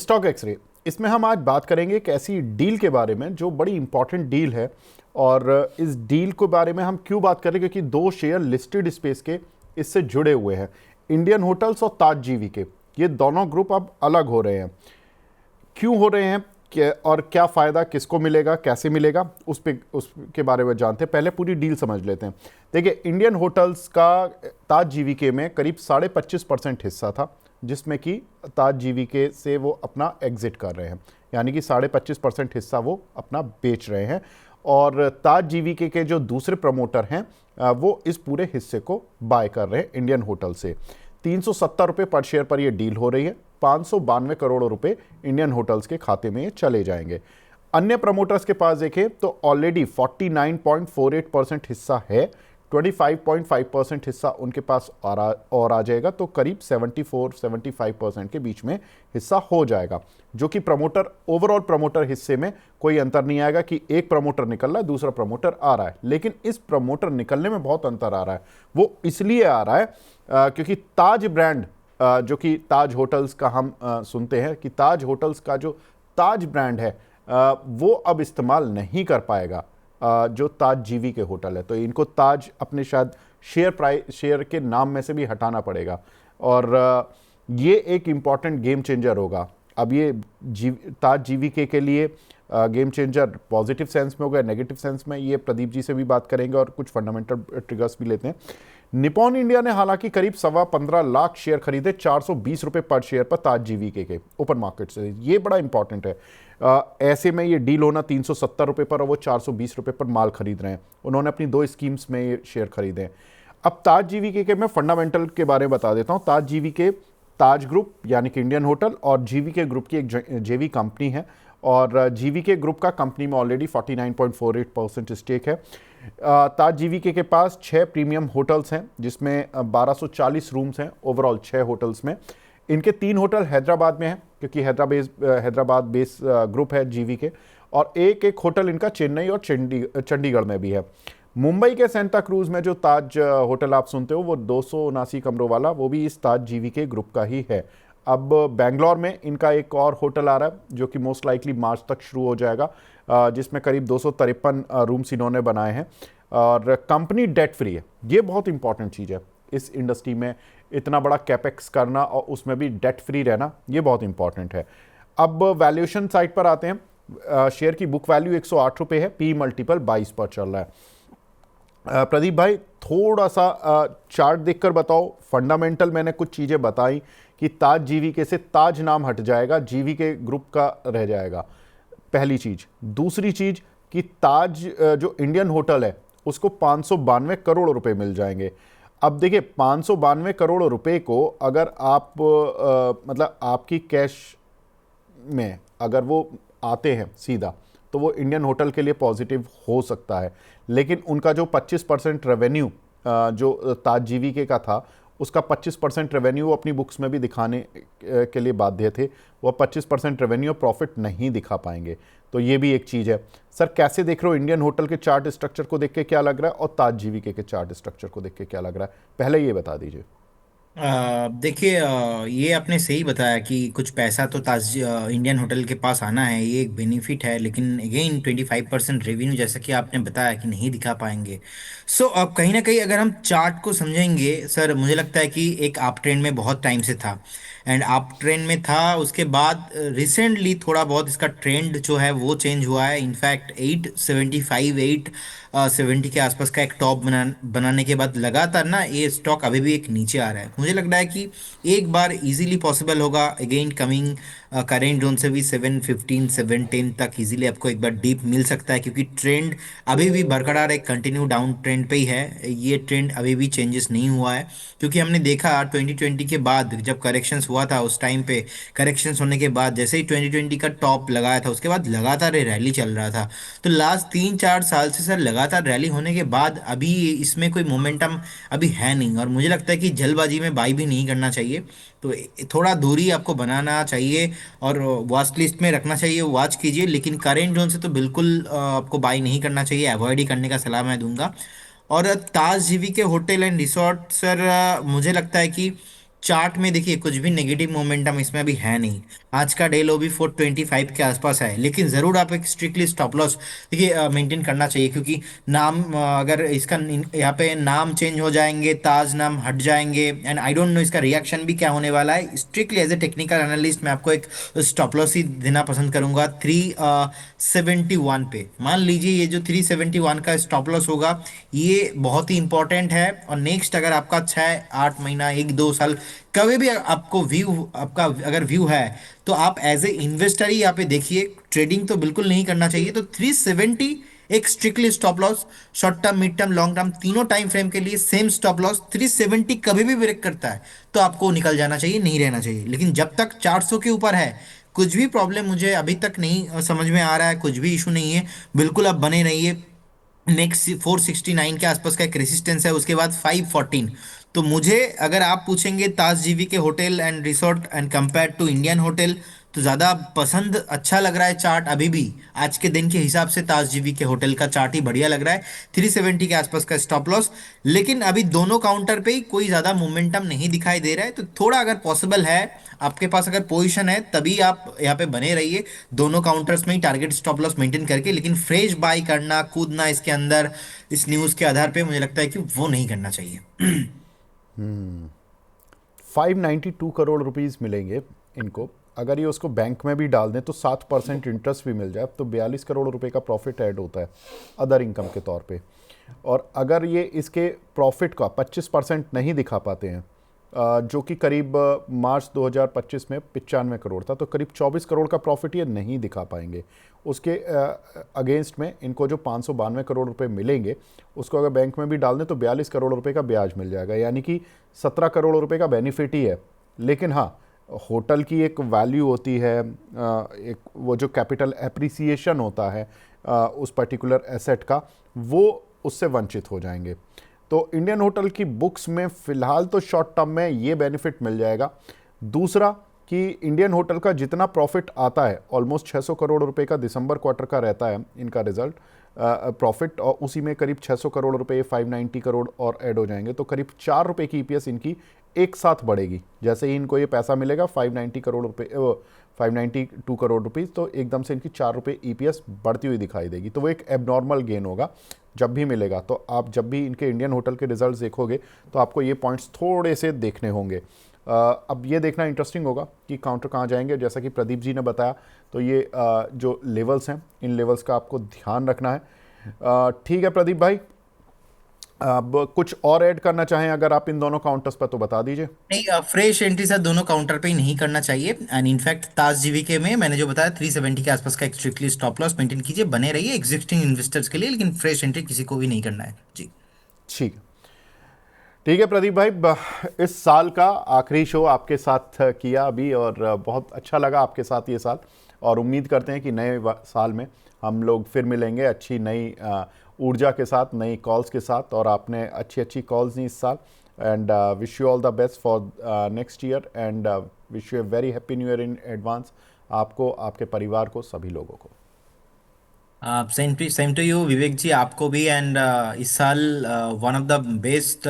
Stock x ray, इसमें हम आज बात करेंगे एक ऐसी डील के बारे में जो बड़ी इंपॉर्टेंट डील है। और इस डील के बारे में हम क्यों बात करें, क्योंकि दो शेयर लिस्टेड स्पेस के इससे जुड़े हुए हैं, इंडियन होटल्स और ताज जीवी के। ये दोनों ग्रुप अब अलग हो रहे हैं। क्यों हो रहे हैं और क्या फ़ायदा किसको मिलेगा, कैसे मिलेगा, उसके बारे में जानते हैं। पहले पूरी डील समझ लेते हैं। देखिए, इंडियन होटल्स का ताज जीवीके में करीब 25.5% हिस्सा था, जिसमें कि ताज जीवीके से वो अपना एग्जिट कर रहे हैं, यानी कि 25.5% हिस्सा वो अपना बेच रहे हैं। और ताज जीवीके के जो दूसरे प्रमोटर हैं वो इस पूरे हिस्से को बाय कर रहे हैं इंडियन होटल से। 370 रुपये पर शेयर पर ये डील हो रही है। 592 करोड़ रुपए इंडियन होटल्स के खाते में ये चले जाएंगे। अन्य प्रमोटर्स के पास देखें तो ऑलरेडी 49.48% हिस्सा है। 25.5% हिस्सा उनके पास और आ जाएगा, तो करीब 74-75% के बीच में हिस्सा हो जाएगा, जो कि प्रमोटर ओवरऑल प्रमोटर हिस्से में कोई अंतर नहीं आएगा कि एक प्रमोटर निकल रहा है, दूसरा प्रमोटर आ रहा है। लेकिन इस प्रमोटर निकलने में बहुत अंतर आ रहा है। वो इसलिए आ रहा है क्योंकि ताज ब्रांड, जो कि ताज होटल्स का हम सुनते हैं कि ताज होटल्स का जो ताज ब्रांड है वो अब इस्तेमाल नहीं कर पाएगा जो ताज जीवी के होटल है। तो इनको ताज अपने शायद शेयर के नाम में से भी हटाना पड़ेगा। और ये एक इम्पॉर्टेंट गेम चेंजर होगा। अब ये ताज जीवी के लिए गेम चेंजर पॉजिटिव सेंस में होगा, नेगेटिव सेंस में, ये प्रदीप जी से भी बात करेंगे और कुछ फंडामेंटल ट्रिगर्स भी लेते हैं। निपॉन इंडिया ने हालांकि करीब 15.25 लाख शेयर खरीदे 420 रुपये पर शेयर पर ताज जीवीके के ओपन मार्केट से। ये बड़ा इंपॉर्टेंट है। ऐसे में ये डील होना 370 रुपये पर और वो 420 रुपये पर माल खरीद रहे हैं। उन्होंने अपनी दो स्कीम्स में ये शेयर खरीदे हैं। अब ताज जीवीके के मैं फंडामेंटल के बारे में बता देता हूँ। ताज जीवीके, ताज ग्रुप यानी कि इंडियन होटल और जीवीके ग्रुप की एक जेवी कंपनी है। और जीवीके ग्रुप का कंपनी में ऑलरेडी 49.48% स्टेक है। ताज जीवीके के पास 6 प्रीमियम होटल्स हैं, जिसमें 1240 रूम्स हैं ओवरऑल 6 होटल्स में। इनके 3 होटल हैदराबाद में हैं, क्योंकि हैदराबाद बेस ग्रुप है जीवीके, और एक होटल इनका चेन्नई और चंडीगढ़ में भी है। मुंबई के सेंटा क्रूज में जो ताज होटल आप सुनते हो वो 279 कमरों वाला, वो भी इस ताज जीवीके ग्रुप का ही है। अब बेंगलोर में इनका एक और होटल आ रहा है, जो कि मोस्ट लाइकली मार्च तक शुरू हो जाएगा, जिसमें करीब 253 रूम्स इन्होंने बनाए हैं। और कंपनी डेट फ्री है। ये बहुत इंपॉर्टेंट चीज़ है इस इंडस्ट्री में, इतना बड़ा कैपेक्स करना और उसमें भी डेट फ्री रहना, ये बहुत इंपॉर्टेंट है। अब वैल्यूएशन साइड पर आते हैं। शेयर की बुक वैल्यू 108 रुपये है, पी मल्टीपल 22 पर चल रहा है। प्रदीप भाई, थोड़ा सा चार्ट देखकर बताओ। फंडामेंटल मैंने कुछ चीज़ें बताई कि ताज जीवीके से ताज नाम हट जाएगा, जीवीके ग्रुप का रह जाएगा, पहली चीज़। दूसरी चीज़ कि ताज जो इंडियन होटल है उसको 592 करोड़ रुपए मिल जाएंगे। अब देखिए, 592 करोड़ रुपए को अगर आप मतलब आपकी कैश में अगर वो आते हैं सीधा, तो वो इंडियन होटल के लिए पॉजिटिव हो सकता है। लेकिन उनका जो 25% रेवेन्यू जो ताज जीवीके का था, उसका 25% रेवेन्यू वो अपनी बुक्स में भी दिखाने के लिए बाध्य थे। वो 25% रेवेन्यू प्रॉफिट नहीं दिखा पाएंगे, तो ये भी एक चीज़ है। सर, कैसे देख रहे हो? इंडियन होटल के चार्ट स्ट्रक्चर को देख के क्या लग रहा है और ताज जीवीके के चार्ट स्ट्रक्चर को देख के क्या लग रहा है, पहले ये बता दीजिए। देखिए, ये आपने सही बताया कि कुछ पैसा तो ताज इंडियन होटल के पास आना है, ये एक बेनिफिट है। लेकिन अगेन 25% रेवेन्यू जैसा कि आपने बताया कि नहीं दिखा पाएंगे। सो अब कहीं ना कहीं अगर हम चार्ट को समझेंगे सर, मुझे लगता है कि एक अप ट्रेंड में बहुत टाइम से था, एंड अप ट्रेंड में था। उसके बाद रिसेंटली थोड़ा बहुत इसका ट्रेंड जो है वो चेंज हुआ है। इनफैक्ट 875 870 के आसपास का एक टॉप बनाने के बाद लगातार ना ये स्टॉक अभी भी एक नीचे आ रहा है। मुझे लग रहा है कि एक बार इजीली पॉसिबल होगा अगेन कमिंग करेंट जोन से भी 715 710 तक इजीली आपको एक बार डीप मिल सकता है, क्योंकि ट्रेंड अभी भी बरकरार एक कंटिन्यू डाउन ट्रेंड पे ही है। ये ट्रेंड अभी भी चेंजेस नहीं हुआ है, क्योंकि हमने देखा 2020 के बाद जब करेक्शंस हुआ था, उस टाइम पे करेक्शंस होने के बाद जैसे ही 2020 का टॉप लगाया था, उसके बाद लगातार ये रैली चल रहा था। तो लास्ट 3-4 साल से सर लगातार रैली होने के बाद अभी इसमें कोई मोमेंटम अभी है नहीं, और मुझे लगता है कि जल्दबाजी में बाई भी नहीं करना चाहिए। तो थोड़ा दूरी आपको बनाना चाहिए और वॉच लिस्ट में रखना चाहिए, वॉच कीजिए। लेकिन करेंट जोन से तो बिल्कुल आपको बाई नहीं करना चाहिए, अवॉइड ही करने का सलाह मैं दूंगा। और ताज जीवी के होटल एंड रिसोर्ट सर, मुझे लगता है कि चार्ट में देखिए कुछ भी नेगेटिव मोमेंटम इसमें अभी है नहीं। आज का डे लो भी 425 के आसपास है, लेकिन जरूर आप एक स्ट्रिक्टली स्टॉप लॉस देखिए मेंटेन करना चाहिए, क्योंकि नाम अगर इसका यहाँ पे नाम चेंज हो जाएंगे, ताज नाम हट जाएंगे, एंड आई डोंट नो इसका रिएक्शन भी क्या होने वाला है। Strictly as a technical analyst मैं आपको एक स्टॉप लॉस ही देना पसंद करूंगा 371 पे। मान लीजिए ये जो 371 का स्टॉप लॉस होगा, ये बहुत ही इंपॉर्टेंट है। और नेक्स्ट अगर आपका 6 8 महीना 1 2 साल कभी भी आपको व्यू, आपका अगर व्यू है, तो आप एज ए इन्वेस्टर ही यहाँ पे देखिए, ट्रेडिंग तो बिल्कुल नहीं करना चाहिए। तो 370 एक strictly stop loss, short term, mid term, long term, तीनों टाइम फ्रेम के लिए सेम स्टॉप लॉस। 370 कभी भी ब्रेक करता है तो आपको निकल जाना चाहिए, नहीं रहना चाहिए। लेकिन जब तक 400 के ऊपर है, कुछ भी प्रॉब्लम मुझे अभी तक नहीं समझ में आ रहा है, कुछ भी इशू नहीं है, बिल्कुल आप बने रहिए। नेक्स्ट 469 के आसपास का एक रेसिस्टेंस है, उसके बाद 514। तो मुझे अगर आप पूछेंगे ताज जीवी के hotel and resort and compare to Indian hotel, तो ज़्यादा पसंद अच्छा लग रहा है चार्ट अभी भी। आज के दिन के हिसाब से ताज जीवी के होटल का चार्ट ही बढ़िया लग रहा है। 370 के आसपास का स्टॉप लॉस। लेकिन अभी दोनों काउंटर पे ही कोई ज़्यादा मोमेंटम नहीं दिखाई दे रहा है, तो थोड़ा अगर पॉसिबल है, आपके पास अगर पोजीशन है, तभी आप यहाँ पे बने रहिए, दोनों काउंटर्स में ही टारगेट स्टॉप लॉस मेंटेन करके। लेकिन फ्रेश बाई करना, कूदना इसके अंदर इस न्यूज़ के आधार पे, मुझे लगता है कि वो नहीं करना चाहिए। 592 करोड़ रुपीस मिलेंगे इनको। अगर ये उसको बैंक में भी डाल दें तो 7% इंटरेस्ट भी मिल जाए तो 42 करोड़ रुपए का प्रॉफिट ऐड होता है अदर इनकम के तौर पे। और अगर ये इसके प्रॉफिट का 25% नहीं दिखा पाते हैं, जो कि करीब मार्च 2025 में 95 करोड़ था, तो करीब 24 करोड़ का प्रॉफिट ये नहीं दिखा पाएंगे। उसके अगेंस्ट में इनको जो 592 करोड़ रुपए मिलेंगे, उसको अगर बैंक में भी डाल दें तो 42 करोड़ रुपए का ब्याज मिल जाएगा, यानी कि 17 करोड़ रुपए का बेनिफिट ही है। लेकिन हाँ, होटल की एक वैल्यू होती है, एक वो जो कैपिटल एप्रिसिएशन होता है उस पर्टिकुलर एसेट का, वो उससे वंचित हो जाएंगे। तो इंडियन होटल की बुक्स में फ़िलहाल तो शॉर्ट टर्म में ये बेनिफिट मिल जाएगा। दूसरा कि इंडियन होटल का जितना प्रॉफिट आता है, ऑलमोस्ट 600 करोड़ रुपए का दिसंबर क्वार्टर का रहता है इनका रिजल्ट प्रॉफिट, और उसी में करीब 600 करोड़ रुपए, 590 करोड़ और ऐड हो जाएंगे, तो करीब 4 रुपए की ईपीएस इनकी एक साथ बढ़ेगी। जैसे ही इनको ये पैसा मिलेगा 590 करोड़ रुपए, 592 करोड़ रुपीज़, तो एकदम से इनकी 4 रुपए ईपीएस बढ़ती हुई दिखाई देगी। तो वो एक एबनॉर्मल गेन होगा जब भी मिलेगा। तो आप जब भी इनके इंडियन होटल के रिजल्ट्स देखोगे तो आपको ये पॉइंट्स थोड़े से देखने होंगे। अब ये देखना इंटरेस्टिंग होगा कि काउंटर कहाँ जाएंगे। जैसा कि प्रदीप जी ने बताया, तो ये जो लेवल्स हैं, इन लेवल्स का आपको ध्यान रखना है। ठीक है प्रदीप भाई, अब कुछ और ऐड करना चाहें अगर आप इन दोनों काउंटर्स पर तो बता दीजिए। नहीं, फ्रेश एंट्री सर दोनों काउंटर पे ही नहीं करना चाहिए। एंड इनफैक्ट ताज जीवीके में मैंने जो बताया 370 के आसपास का एक स्ट्रिक्टली स्टॉप लॉस मेंटेन कीजिए, बने रहिए एग्जिस्टिंग इन्वेस्टर्स के लिए, लेकिन फ्रेश एंट्री किसी को भी नहीं करना है जी। ठीक है, ठीक है प्रदीप भाई, इस साल का आखिरी शो आपके साथ किया अभी, और बहुत अच्छा लगा आपके साथ ये साल। और उम्मीद करते हैं कि नए साल में हम लोग फिर मिलेंगे अच्छी नई ऊर्जा के साथ, नई कॉल्स के साथ। और आपने अच्छी अच्छी कॉल्स दी इस साल, and wish you all the best for next year, and wish U a very happy new year in advance, आपको, आपके परिवार को, सभी लोगों को। सेम टू यू विवेक जी, आपको भी। एंड इस साल one of the best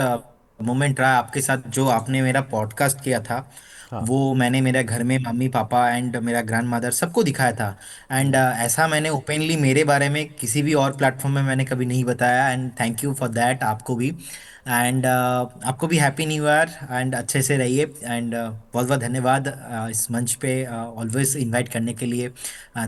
moment रहा आपके साथ, जो आपने मेरा पॉडकास्ट किया था, हाँ। वो मैंने मेरे घर में मम्मी पापा एंड मेरा ग्रैंड मदर सबको दिखाया था। एंड ऐसा मैंने ओपनली मेरे बारे में किसी भी और प्लेटफॉर्म में मैंने कभी नहीं बताया, and thank you for that आपको भी। एंड आपको भी हैप्पी न्यू ईयर, एंड अच्छे से रहिए। एंड बहुत बहुत धन्यवाद इस मंच पे ऑलवेज इनवाइट करने के लिए।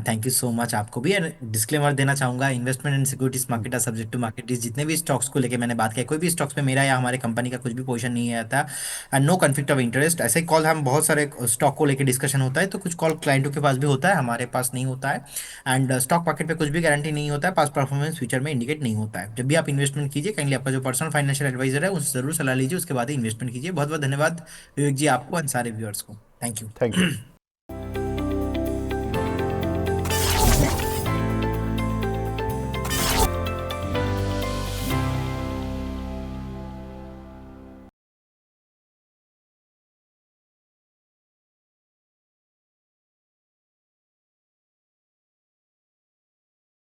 थैंक यू सो मच आपको भी। एंड डिस्क्लेमर देना चाहूंगा, investment and securities market are subject to market risk. जितने भी स्टॉक्स को लेके मैंने बात किया, कोई भी स्टॉक्स पे मेरा या हमारे कंपनी का कुछ भी पोजीशन नहीं आता, and no conflict of interest. ऐसे कॉल हम बहुत सारे स्टॉक को लेकर डिस्कशन होता है, तो कुछ कॉल क्लाइंटों के पास भी होता है, हमारे पास नहीं होता है। एंड स्टॉक मार्केट पे कुछ भी गारंटी नहीं होता है, पास्ट परफॉर्मेंस फ्यूचर में इंडिकेट नहीं होता है। जब भी आप इन्वेस्टमेंट कीजिए, काइंडली आपका जो पर्सनल फाइनेंशियल एडवाइजर है उससे जरूर सलाह लीजिए, उसके बाद ही इन्वेस्टमेंट कीजिए। बहुत बहुत धन्यवाद विवेक जी आपको एंड सारे व्यूअर्स को। Thank you. Thank you.